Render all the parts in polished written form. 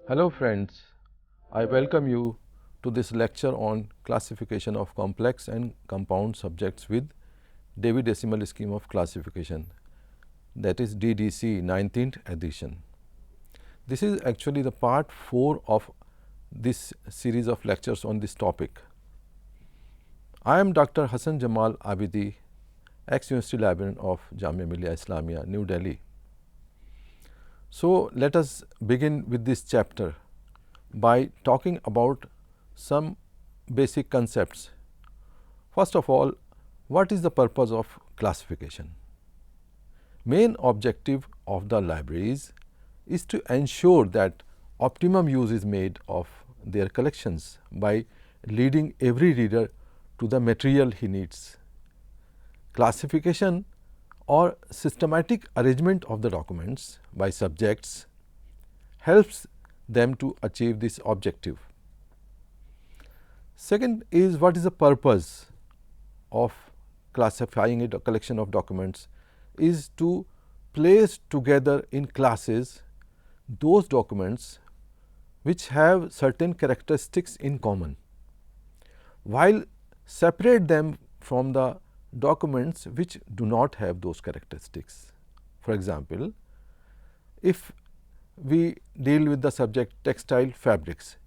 Hello friends, I welcome you to this lecture on classification of complex and compound subjects with Dewey Decimal Scheme of Classification, that is DDC 19th edition. This is actually the part 4 of this series of lectures on this topic. I am Dr. Hassan Jamal Abidi, ex-University Librarian of Jamia Millia Islamia, New Delhi. So, let us begin with this chapter by talking about some basic concepts. First of all, what is the purpose of classification? Main objective of the libraries is to ensure that optimum use is made of their collections by leading every reader to the material he needs. Classification or systematic arrangement of the documents by subjects helps them to achieve this objective. Second is, what is the purpose of classifying a collection of documents is to place together in classes those documents which have certain characteristics in common, while separate them from the documents which do not have those characteristics. For example, if we deal with the subject textile fabrics,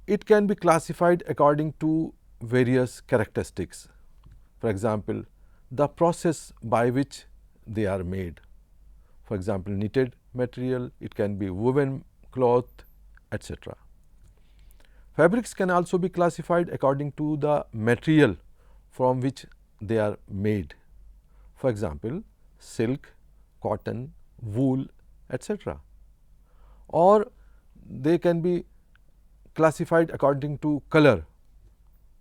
it can be classified according to various characteristics. For example, the process by which they are made. For example, knitted material, it can be woven cloth, etc. Fabrics can also be classified according to the material from which they are made. For example, silk, cotton, wool, etc. Or they can be classified according to color.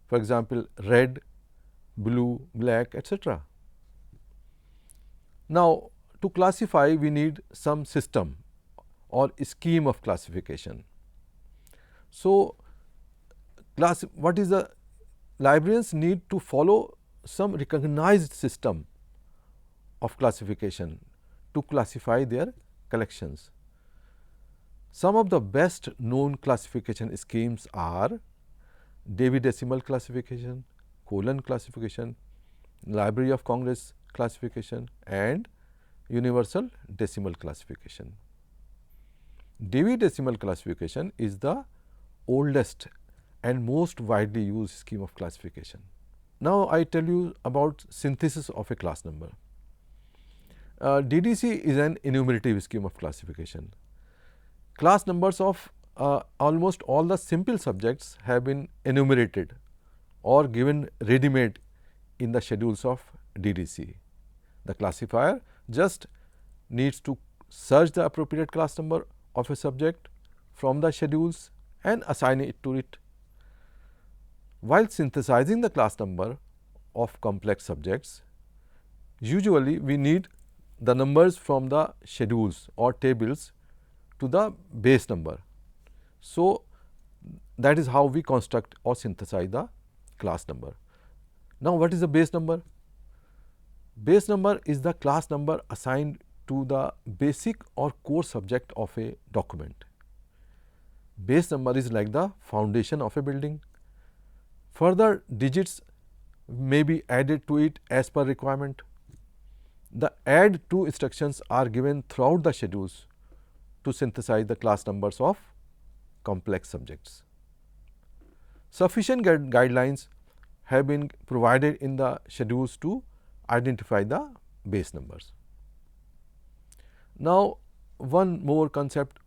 For example, red, blue, black, etc. Now, to classify, we need some system or scheme of classification. So, what is the librarians need to follow some recognized system of classification to classify their collections. Some of the best known classification schemes are Dewey Decimal Classification, Colon Classification, Library of Congress Classification, and Universal Decimal Classification. Dewey Decimal Classification is the oldest and most widely used scheme of classification. Now, I tell you about synthesis of a class number. DDC is an enumerative scheme of classification. Class numbers of almost all the simple subjects have been enumerated or given ready-made in the schedules of DDC. The classifier just needs to search the appropriate class number of a subject from the schedules and assign it to it. While synthesizing the class number of complex subjects, usually we need the numbers from the schedules or tables to the base number. So, that is how we construct or synthesize the class number. Now, what is the base number? Base number is the class number assigned to the basic or core subject of a document. Base number is like the foundation of a building. Further digits may be added to it as per requirement. The add to instructions are given throughout the schedules to synthesize the class numbers of complex subjects. Sufficient guidelines have been provided in the schedules to identify the base numbers. Now, one more concept,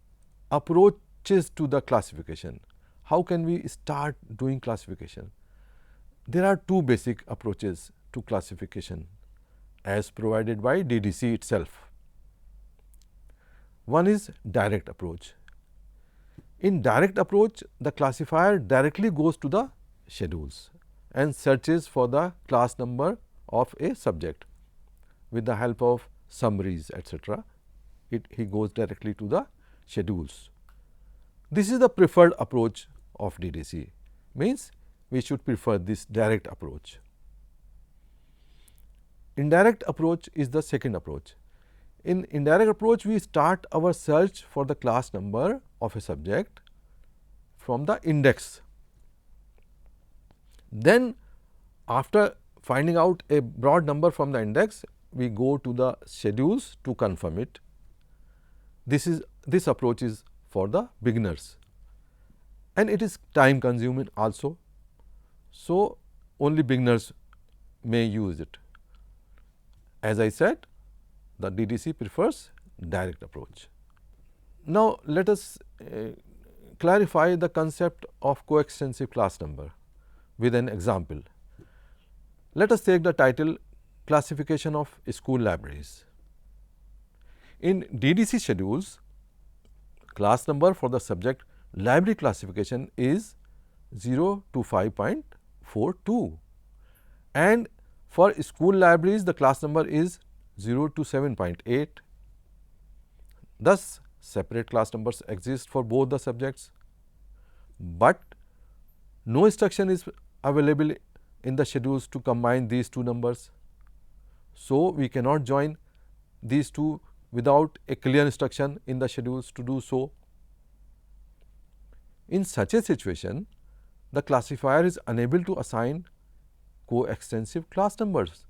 approaches to the classification. How can we start doing classification? There are two basic approaches to classification as provided by DDC itself. One is direct approach. In direct approach, the classifier directly goes to the schedules and searches for the class number of a subject with the help of summaries, etc. He goes directly to the schedules. This is the preferred approach of DDC, means we should prefer this direct approach. Indirect approach is the second approach. In indirect approach, we start our search for the class number of a subject from the index. Then, after finding out a broad number from the index, we go to the schedules to confirm it. This approach is for the beginners, and it is time consuming also. So, only beginners may use it. As I said, the DDC prefers direct approach. Now, let us clarify the concept of coextensive class number with an example. Let us take the title Classification of School Libraries. In DDC schedules, class number for the subject library classification is 0 to 5.42, and for school libraries the class number is 0 to 7.8. Thus, separate class numbers exist for both the subjects, but no instruction is available in the schedules to combine these two numbers. So, we cannot join these two without a clear instruction in the schedules to do so. In such a situation, the classifier is unable to assign coextensive class numbers,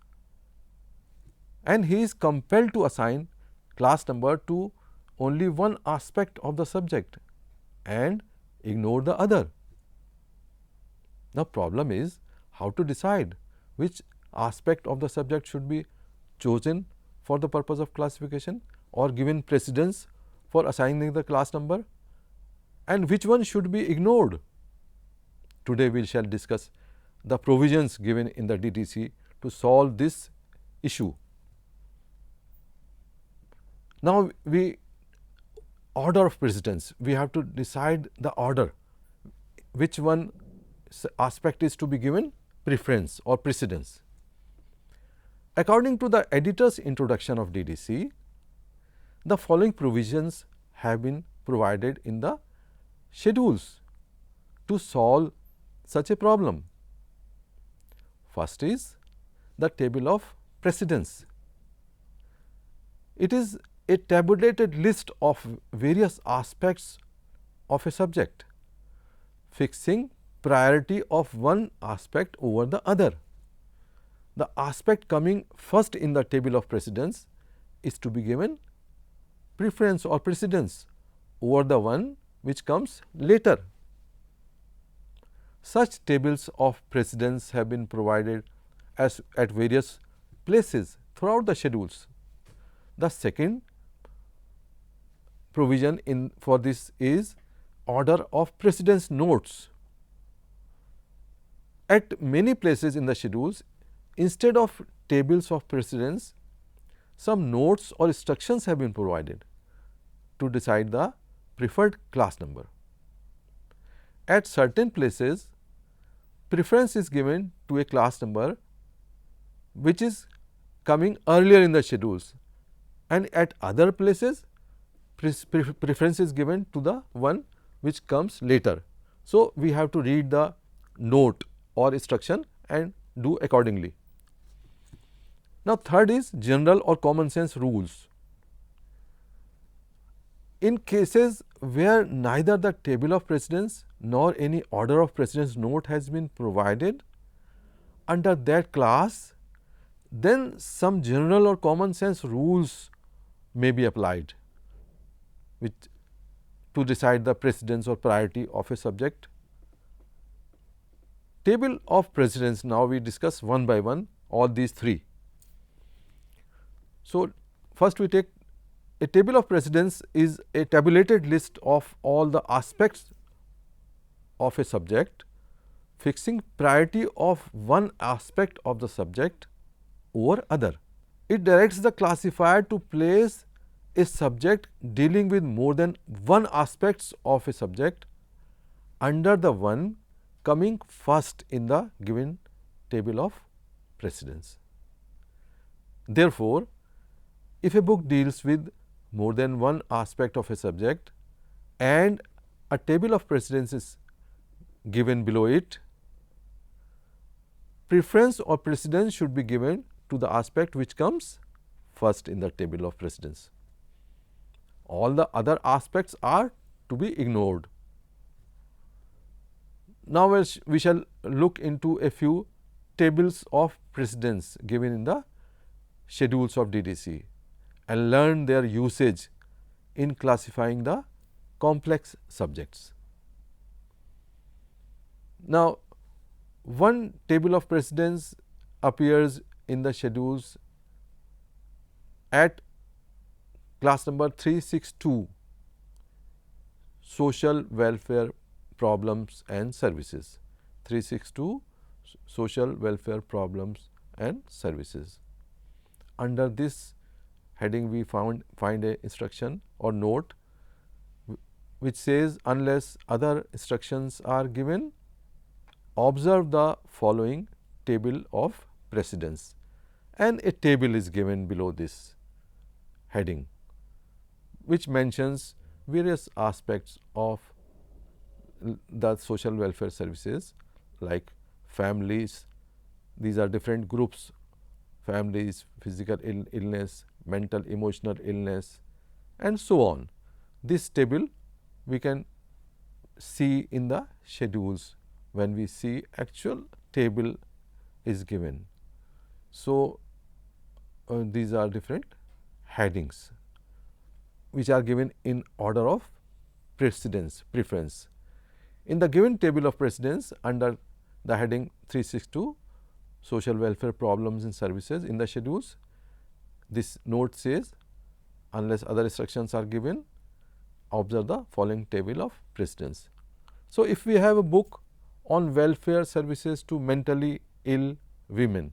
and he is compelled to assign class number to only one aspect of the subject and ignore the other. Now, problem is how to decide which aspect of the subject should be chosen for the purpose of classification or given precedence for assigning the class number, and which one should be ignored. Today, we shall discuss the provisions given in the DDC to solve this issue. Now, order of precedence, we have to decide the order, which one aspect is to be given preference or precedence. According to the editor's introduction of DDC, the following provisions have been provided in the schedules to solve such a problem. First is the table of precedence. It is a tabulated list of various aspects of a subject, fixing priority of one aspect over the other. The aspect coming first in the table of precedence is to be given preference or precedence over the one which comes later. Such tables of precedence have been provided at various places throughout the schedules. The second provision for this is order of precedence notes. At many places in the schedules, instead of tables of precedence, some notes or instructions have been provided to decide the preferred class number. At certain places, preference is given to a class number which is coming earlier in the schedules, and at other places preference is given to the one which comes later. So, we have to read the note or instruction and do accordingly. Now, third is general or common sense rules. In cases where neither the table of precedence nor any order of precedence note has been provided under that class, then some general or common sense rules may be applied to decide the precedence or priority of a subject. Table of precedence, now we discuss one by one all these three. So, first we take a table of precedence is a tabulated list of all the aspects of a subject, fixing priority of one aspect of the subject over other. It directs the classifier to place a subject dealing with more than one aspects of a subject under the one coming first in the given table of precedence. Therefore, if a book deals with more than one aspect of a subject and a table of precedence is given below it, preference or precedence should be given to the aspect which comes first in the table of precedence. All the other aspects are to be ignored. Now, we shall look into a few tables of precedence given in the schedules of DDC and learn their usage in classifying the complex subjects. Now, one table of precedence appears in the schedules at class number 362, Social Welfare Problems and Services. 362, Social Welfare Problems and Services. Under this heading, we find a instruction or note which says, unless other instructions are given, observe the following table of precedence, and a table is given below this heading which mentions various aspects of the social welfare services like families. These are different groups: families, physical illness, mental emotional illness, and so on. This table we can see in the schedules when we see actual table is given. So, these are different headings which are given in order of precedence, preference. In the given table of precedence under the heading 362, Social Welfare Problems and Services, in the schedules, this note says, unless other instructions are given, observe the following table of precedence. So, if we have a book on welfare services to mentally ill women,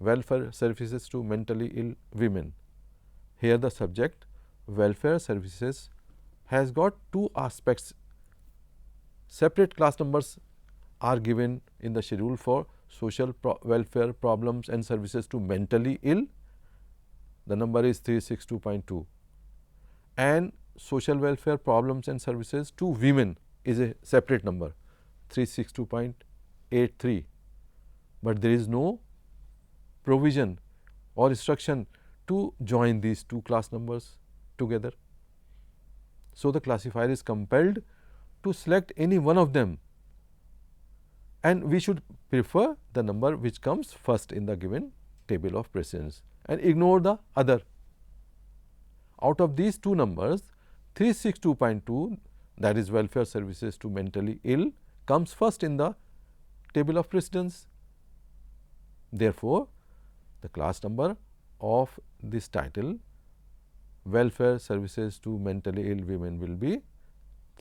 welfare services to mentally ill women, here the subject welfare services has got two aspects. Separate class numbers are given in the schedule for social welfare problems and services to mentally ill. The number is 362.2, and social welfare problems and services to women is a separate number, 362.83, but there is no provision or instruction to join these two class numbers together. So, the classifier is compelled to select any one of them, and we should prefer the number which comes first in the given table of precedence and ignore the other. Out of these two numbers, 362.2, that is welfare services to mentally ill, comes first in the table of precedence. Therefore, the class number of this title, welfare services to mentally ill women, will be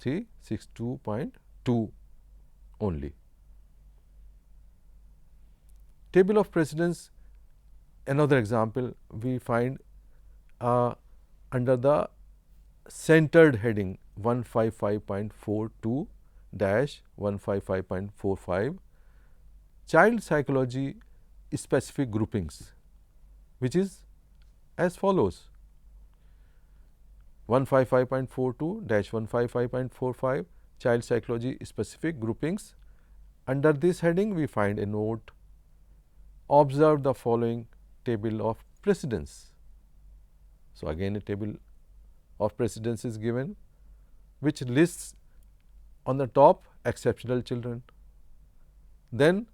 362.2 only. Table of precedence, another example we find under the centered heading 155.42-155.45, child psychology specific groupings, which is as follows: 155.42-155.45, child psychology specific groupings. Under this heading, we find a note: observe the following table of precedence. So, again a table of precedence is given, which lists on the top exceptional children. Then,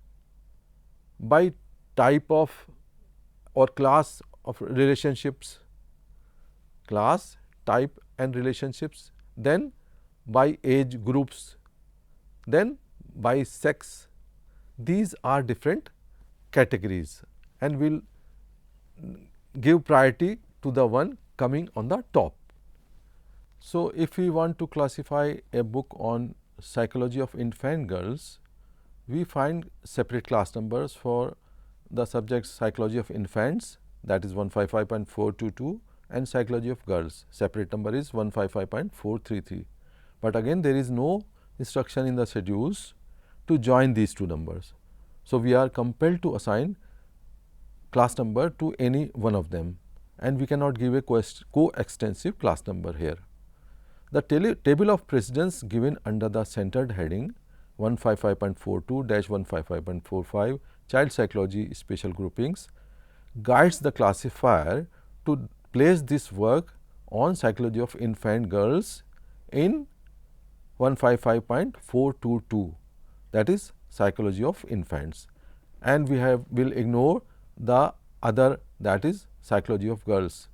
by type of or class of relationships, class, type and relationships, then by age groups, then by sex, these are different categories and will give priority to the one coming on the top. So, if we want to classify a book on psychology of infant girls, we find separate class numbers for the subjects psychology of infants, that is 155.422, and psychology of girls, separate number is 155.433. But again there is no instruction in the schedules to join these two numbers. So, we are compelled to assign class number to any one of them, and we cannot give a coextensive class number here. The table of precedence given under the centered heading 155.42-155.45 child psychology special groupings guides the classifier to place this work on psychology of infant girls in 155.422, that is psychology of infants, and we will ignore the other, that is psychology of girls,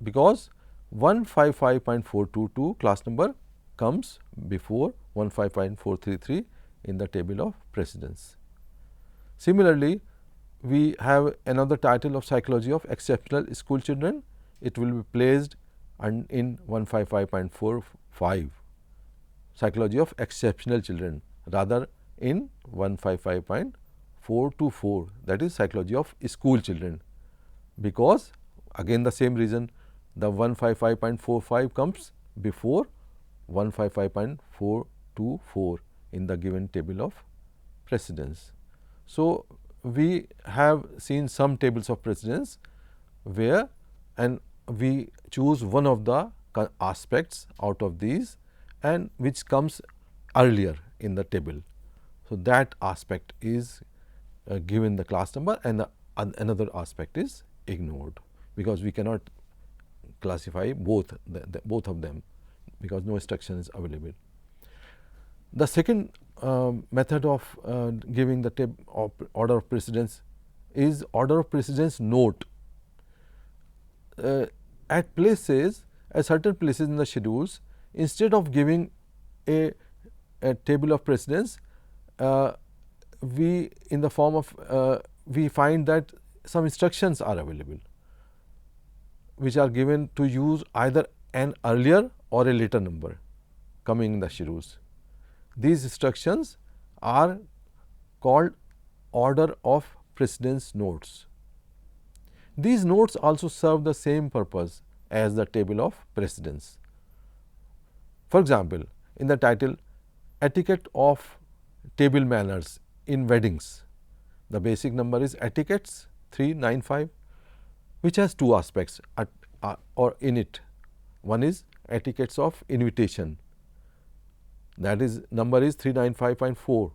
because 155.422 class number comes before 155.433 in the table of precedence. Similarly, we have another title of psychology of exceptional school children. It will be placed in 155.45 psychology of exceptional children, rather in 155.424, that is psychology of school children, because again the same reason, the 155.45 comes before 155.424 in the given table of precedence. So, we have seen some tables of precedence where and we choose one of the aspects out of these and which comes earlier in the table. So, that aspect is given the class number and another aspect is ignored, because we cannot classify both of them, because no instruction is available. The second method of giving the order of precedence is order of precedence note. At certain places in the schedules, instead of giving a table of precedence, we in the form of we find that some instructions are available, which are given to use either an earlier or a later number coming in the schedules. These instructions are called order of precedence notes. These notes also serve the same purpose as the table of precedence. For example, in the title Etiquette of Table Manners in Weddings, the basic number is etiquettes 395, which has two aspects or in it. One is etiquettes of invitation, that is number is 395.4.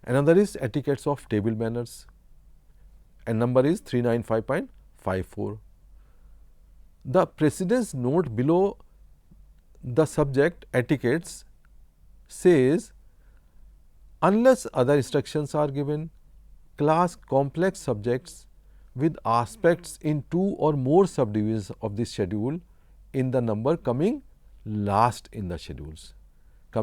Another is etiquettes of table manners and number is 395.54. The precedence note below the subject etiquettes says, unless other instructions are given, class complex subjects with aspects in two or more subdivisions of this schedule in the number coming last in the schedules. So,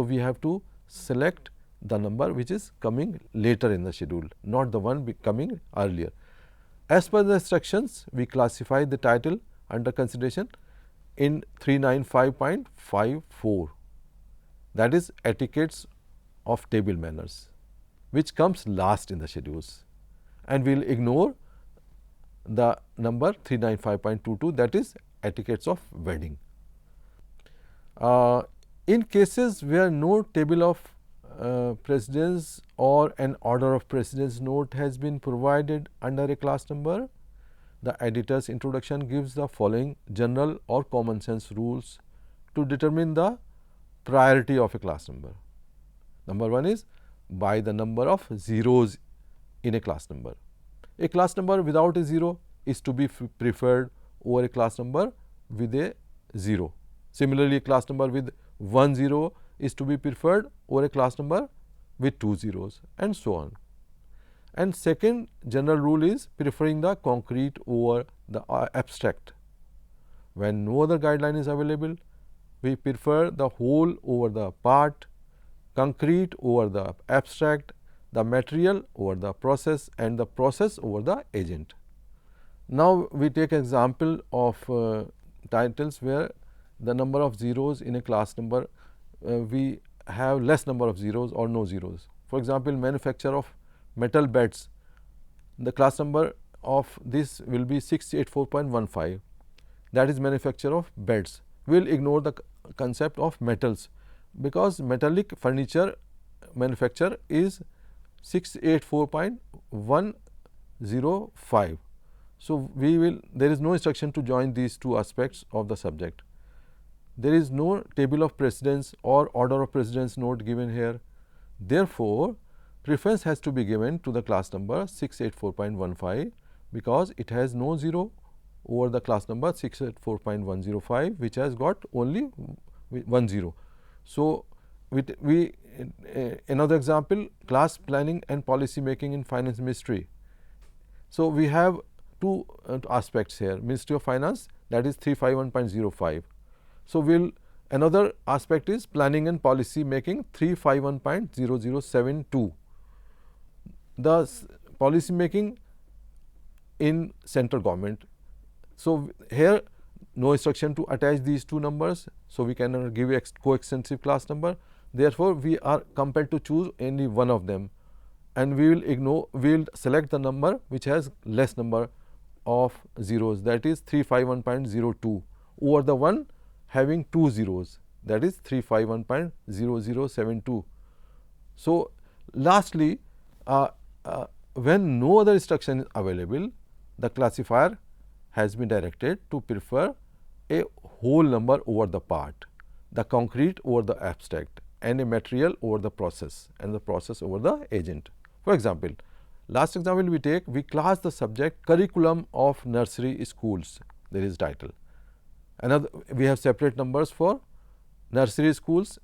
we have to select the number which is coming later in the schedule, not the one coming earlier. As per the instructions, we classify the title under consideration in 395.54, that is etiquettes of table manners, which comes last in the schedules, and we will ignore the number 395.22, that is etiquettes of wedding. In cases where no table of precedence or an order of precedence note has been provided under a class number, the editor's introduction gives the following general or common sense rules to determine the priority of a class number. Number one is by the number of zeros in a class number. A class number without a zero is to be preferred over a class number with a 0. Similarly, a class number with 1 0 is to be preferred over a class number with 2 zeros, and so on. And second general rule is preferring the concrete over the abstract. When no other guideline is available, we prefer the whole over the part, concrete over the abstract, the material over the process, and the process over the agent. Now, we take example of titles where the number of zeros in a class number, we have less number of zeros or no zeros. For example, manufacture of metal beds, the class number of this will be 684.15, that is manufacture of beds. We will ignore the concept of metals, because metallic furniture manufacture is 684.105. So, there is no instruction to join these two aspects of the subject. There is no table of precedence or order of precedence note given here. Therefore, preference has to be given to the class number 684.15, because it has no 0 over the class number 684.105, which has got only 1 0. So, another example, class planning and policy making in finance ministry. So, we have two aspects here, Ministry of Finance, that is 351.05. So, another aspect is planning and policy making 351.0072. The policy making in central government. So, here no instruction to attach these two numbers. So, we cannot give a coextensive class number. Therefore, we are compelled to choose only one of them, and we will select the number which has less number of zeros, that is 351.02 over the one having two zeros, that is 351.0072. So, lastly, when no other instruction is available, the classifier has been directed to prefer a whole number over the part, the concrete over the abstract, and a material over the process, and the process over the agent. For example, last example we class the subject curriculum of nursery schools, there is title. Another, we have separate numbers for nursery schools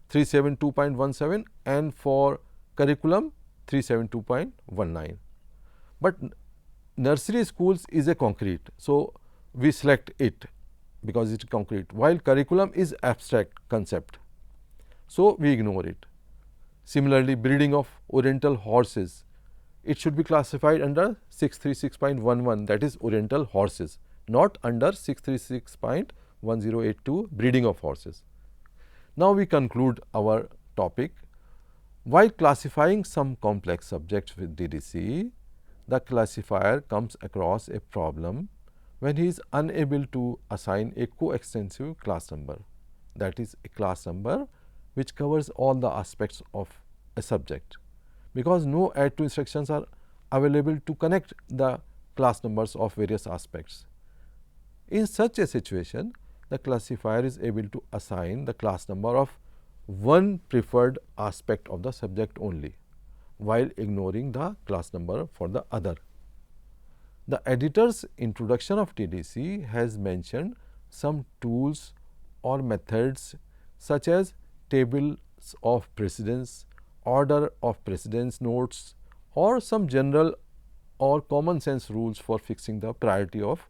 372.17 and for curriculum 372.19. But nursery schools is a concrete, so we select it because it is concrete, while curriculum is abstract concept, so we ignore it. Similarly, breeding of oriental horses, it should be classified under 636.11, that is oriental horses, not under 636.1082 breeding of horses. Now, we conclude our topic. While classifying some complex subjects with DDC, the classifier comes across a problem when he is unable to assign a coextensive class number, that is a class number which covers all the aspects of a subject, because no add to instructions are available to connect the class numbers of various aspects. In such a situation, the classifier is able to assign the class number of one preferred aspect of the subject only, while ignoring the class number for the other. The editor's introduction of DDC has mentioned some tools or methods such as tables of precedence, order of precedence notes, or some general or common sense rules for fixing the priority of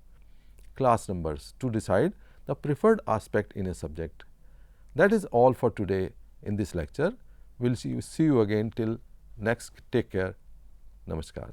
class numbers to decide the preferred aspect in a subject. That is all for today in this lecture. We will see you again till next. Take care. Namaskar.